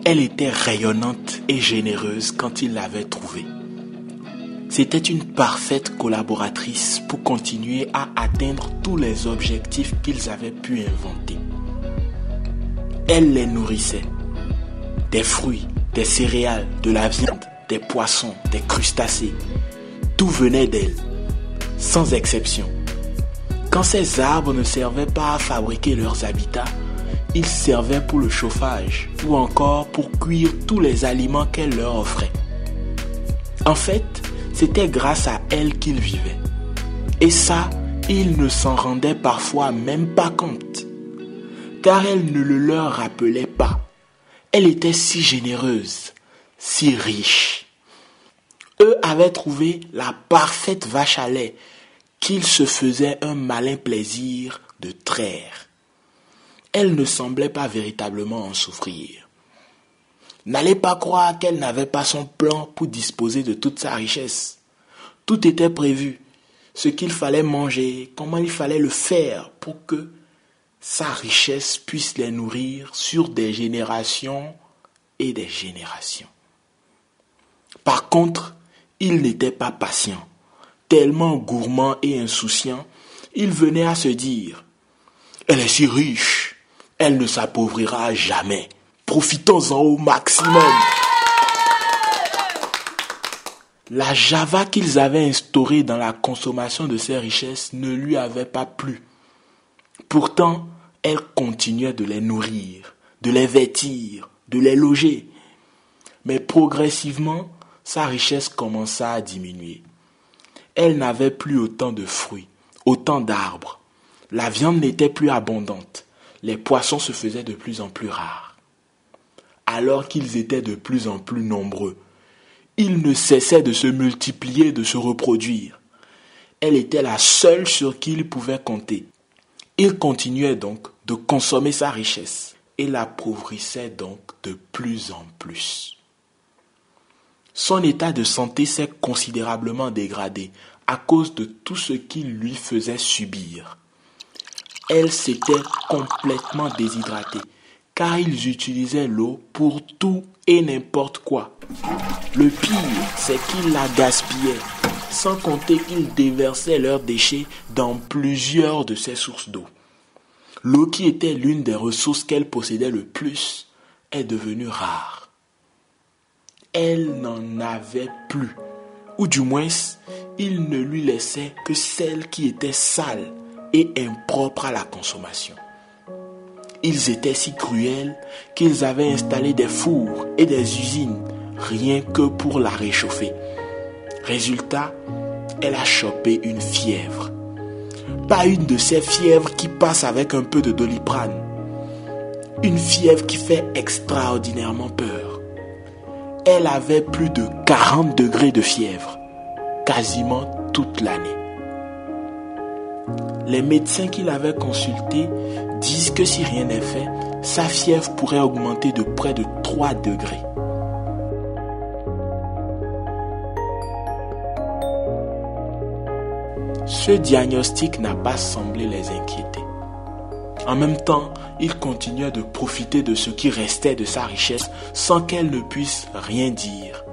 Elle était rayonnante et généreuse quand il l'avait trouvée. C'était une parfaite collaboratrice pour continuer à atteindre tous les objectifs qu'ils avaient pu inventer. Elle les nourrissait. Des fruits, des céréales, de la viande, des poissons, des crustacés. Tout venait d'elle, sans exception. Quand ces arbres ne servaient pas à fabriquer leurs habitats, ils servaient pour le chauffage ou encore pour cuire tous les aliments qu'elle leur offrait. En fait, c'était grâce à elle qu'ils vivaient. Et ça, ils ne s'en rendaient parfois même pas compte. Car elle ne le leur rappelait pas. Elle était si généreuse, si riche. Eux avaient trouvé la parfaite vache à lait qu'ils se faisaient un malin plaisir de traire. Elle ne semblait pas véritablement en souffrir. N'allez pas croire qu'elle n'avait pas son plan pour disposer de toute sa richesse. Tout était prévu, ce qu'il fallait manger, comment il fallait le faire pour que sa richesse puisse les nourrir sur des générations et des générations. Par contre, il n'était pas patient. Tellement gourmand et insouciant, il venait à se dire « Elle est si riche, elle ne s'appauvrira jamais. Profitons-en au maximum !» La java qu'ils avaient instaurée dans la consommation de ces richesses ne lui avait pas plu. Pourtant, elle continuait de les nourrir, de les vêtir, de les loger. Mais progressivement, sa richesse commença à diminuer. Elle n'avait plus autant de fruits, autant d'arbres. La viande n'était plus abondante. Les poissons se faisaient de plus en plus rares. Alors qu'ils étaient de plus en plus nombreux, ils ne cessaient de se multiplier, de se reproduire. Elle était la seule sur qui il pouvait compter. Il continuait donc de consommer sa richesse et l'appauvrissait donc de plus en plus. Son état de santé s'est considérablement dégradé à cause de tout ce qu'il lui faisait subir. Elle s'était complètement déshydratée car ils utilisaient l'eau pour tout et n'importe quoi. Le pire, c'est qu'ils la gaspillaient, sans compter qu'ils déversaient leurs déchets dans plusieurs de ces sources d'eau. L'eau qui était l'une des ressources qu'elle possédait le plus est devenue rare. Elle n'en avait plus, ou du moins, il ne lui laissait que celle qui était sale et impropre à la consommation. Ils étaient si cruels qu'ils avaient installé des fours et des usines rien que pour la réchauffer. Résultat, elle a chopé une fièvre. Pas une de ces fièvres qui passent avec un peu de Doliprane. Une fièvre qui fait extraordinairement peur. Elle avait plus de 40 degrés de fièvre, quasiment toute l'année. Les médecins qui l'avaient consultée disent que si rien n'est fait, sa fièvre pourrait augmenter de près de 3 degrés. Ce diagnostic n'a pas semblé les inquiéter. En même temps, ils continuaient de profiter de ce qui restait de sa richesse sans qu'elle ne puisse rien dire,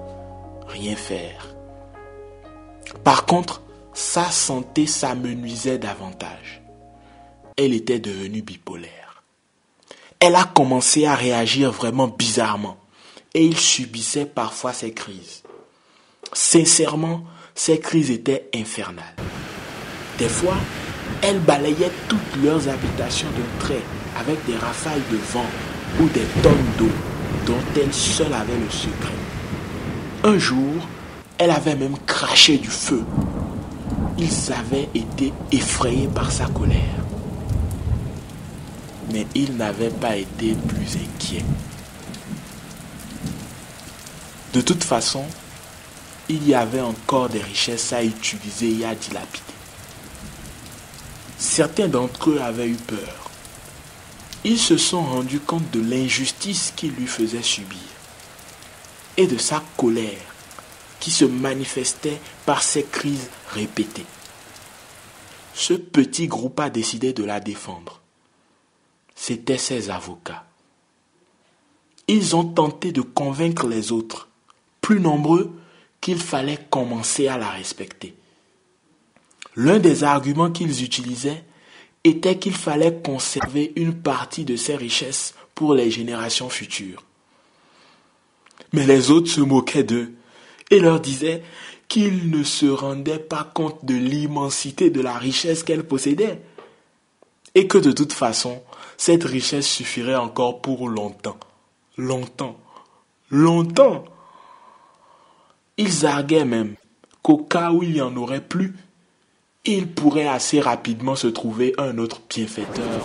rien faire. Par contre, sa santé s'amenuisait davantage. Elle était devenue bipolaire. Elle a commencé à réagir vraiment bizarrement et il subissait parfois ces crises. Sincèrement, ces crises étaient infernales. Des fois, elle balayait toutes leurs habitations d'un trait avec des rafales de vent ou des tonnes d'eau dont elle seule avait le secret. Un jour, elle avait même craché du feu. Ils avaient été effrayés par sa colère. Mais ils n'avaient pas été plus inquiets. De toute façon, il y avait encore des richesses à utiliser et à dilapider. Certains d'entre eux avaient eu peur. Ils se sont rendus compte de l'injustice qu'il lui faisait subir et de sa colère qui se manifestait par ces crises répétées. Ce petit groupe a décidé de la défendre. C'étaient ses avocats. Ils ont tenté de convaincre les autres, plus nombreux, qu'il fallait commencer à la respecter. L'un des arguments qu'ils utilisaient était qu'il fallait conserver une partie de ces richesses pour les générations futures. Mais les autres se moquaient d'eux et leur disaient qu'ils ne se rendaient pas compte de l'immensité de la richesse qu'elles possédaient et que de toute façon, cette richesse suffirait encore pour longtemps. Longtemps. Longtemps. Ils arguaient même qu'au cas où il n'y en aurait plus, il pourrait assez rapidement se trouver un autre bienfaiteur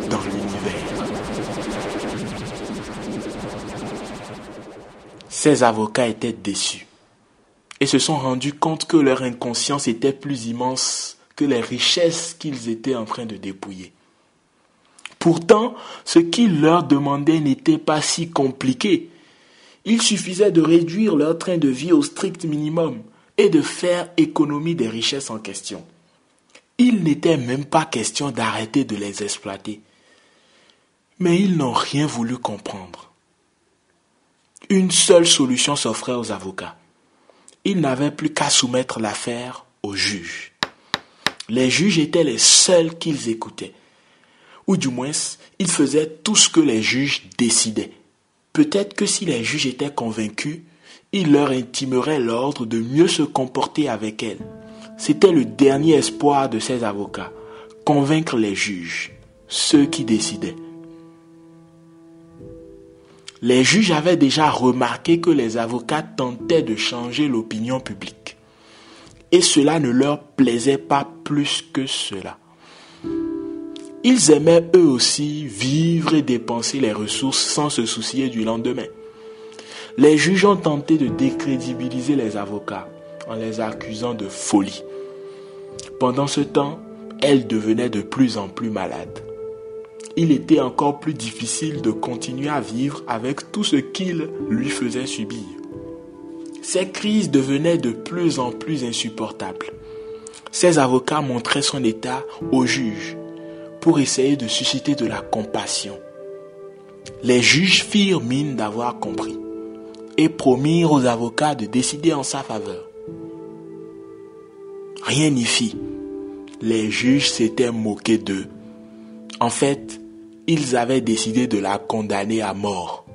dans l'univers. Ces avocats étaient déçus et se sont rendus compte que leur inconscience était plus immense que les richesses qu'ils étaient en train de dépouiller. Pourtant, ce qu'ils leur demandaient n'était pas si compliqué. Il suffisait de réduire leur train de vie au strict minimum et de faire économie des richesses en question. Il n'était même pas question d'arrêter de les exploiter. Mais ils n'ont rien voulu comprendre. Une seule solution s'offrait aux avocats. Ils n'avaient plus qu'à soumettre l'affaire aux juges. Les juges étaient les seuls qu'ils écoutaient. Ou du moins, ils faisaient tout ce que les juges décidaient. Peut-être que si les juges étaient convaincus, ils leur intimeraient l'ordre de mieux se comporter avec elles. C'était le dernier espoir de ces avocats, convaincre les juges, ceux qui décidaient. Les juges avaient déjà remarqué que les avocats tentaient de changer l'opinion publique. Et cela ne leur plaisait pas plus que cela. Ils aimaient eux aussi vivre et dépenser les ressources sans se soucier du lendemain. Les juges ont tenté de décrédibiliser les avocats en les accusant de folie. Pendant ce temps, elles devenaient de plus en plus malades. Il était encore plus difficile de continuer à vivre avec tout ce qu'il lui faisait subir. Ces crises devenaient de plus en plus insupportables. Ces avocats montraient son état aux juges pour essayer de susciter de la compassion. Les juges firent mine d'avoir compris et promirent aux avocats de décider en sa faveur. Rien n'y fit. Les juges s'étaient moqués d'eux. En fait, ils avaient décidé de la condamner à mort.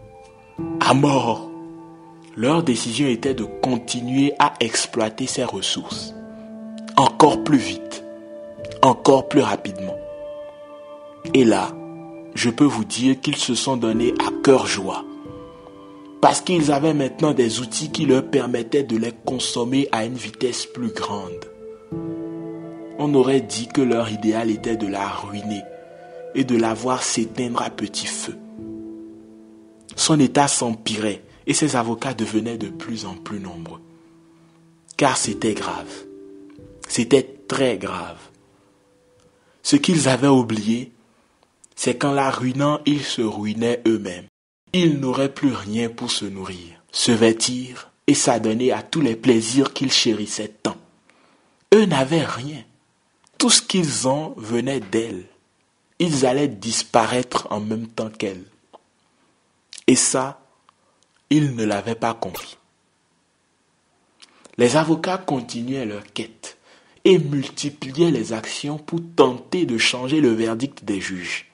À mort! Leur décision était de continuer à exploiter ses ressources. Encore plus vite. Encore plus rapidement. Et là, je peux vous dire qu'ils se sont donnés à cœur joie. Parce qu'ils avaient maintenant des outils qui leur permettaient de les consommer à une vitesse plus grande. On aurait dit que leur idéal était de la ruiner et de la voir s'éteindre à petit feu. Son état s'empirait et ses avocats devenaient de plus en plus nombreux. Car c'était grave. C'était très grave. Ce qu'ils avaient oublié, c'est qu'en la ruinant, ils se ruinaient eux-mêmes. Ils n'auraient plus rien pour se nourrir, se vêtir et s'adonner à tous les plaisirs qu'ils chérissaient tant. Eux n'avaient rien. Tout ce qu'ils ont venait d'elles. Ils allaient disparaître en même temps qu'elles. Et ça, ils ne l'avaient pas compris. Les avocats continuaient leur quête et multipliaient les actions pour tenter de changer le verdict des juges.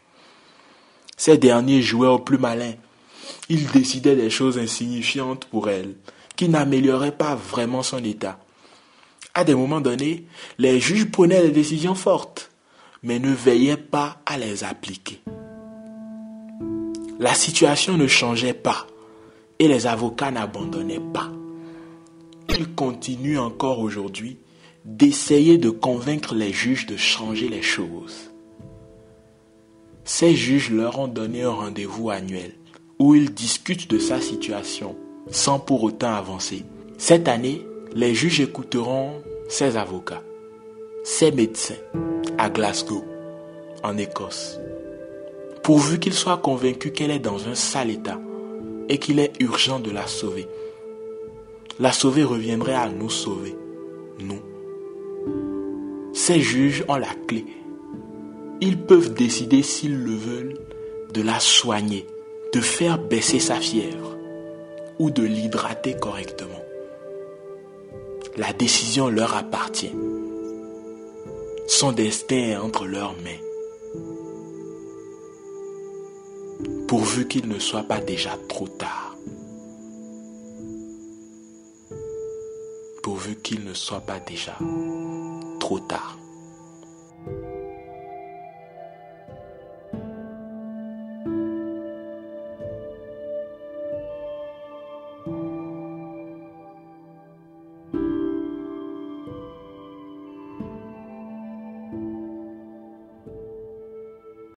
Ces derniers jouaient au plus malin. Ils décidaient des choses insignifiantes pour elle, qui n'amélioraient pas vraiment son état. À des moments donnés, les juges prenaient des décisions fortes, mais ne veillaient pas à les appliquer. La situation ne changeait pas et les avocats n'abandonnaient pas. Ils continuent encore aujourd'hui d'essayer de convaincre les juges de changer les choses. Ces juges leur ont donné un rendez-vous annuel où ils discutent de sa situation sans pour autant avancer. Cette année, les juges écouteront ces avocats, ces médecins à Glasgow, en Écosse, pourvu qu'ils soient convaincus qu'elle est dans un sale état et qu'il est urgent de la sauver. La sauver reviendrait à nous sauver, nous. Ces juges ont la clé. Ils peuvent décider, s'ils le veulent, de la soigner de faire baisser sa fièvre ou de l'hydrater correctement. La décision leur appartient. Son destin est entre leurs mains. Pourvu qu'il ne soit pas déjà trop tard. Pourvu qu'il ne soit pas déjà trop tard.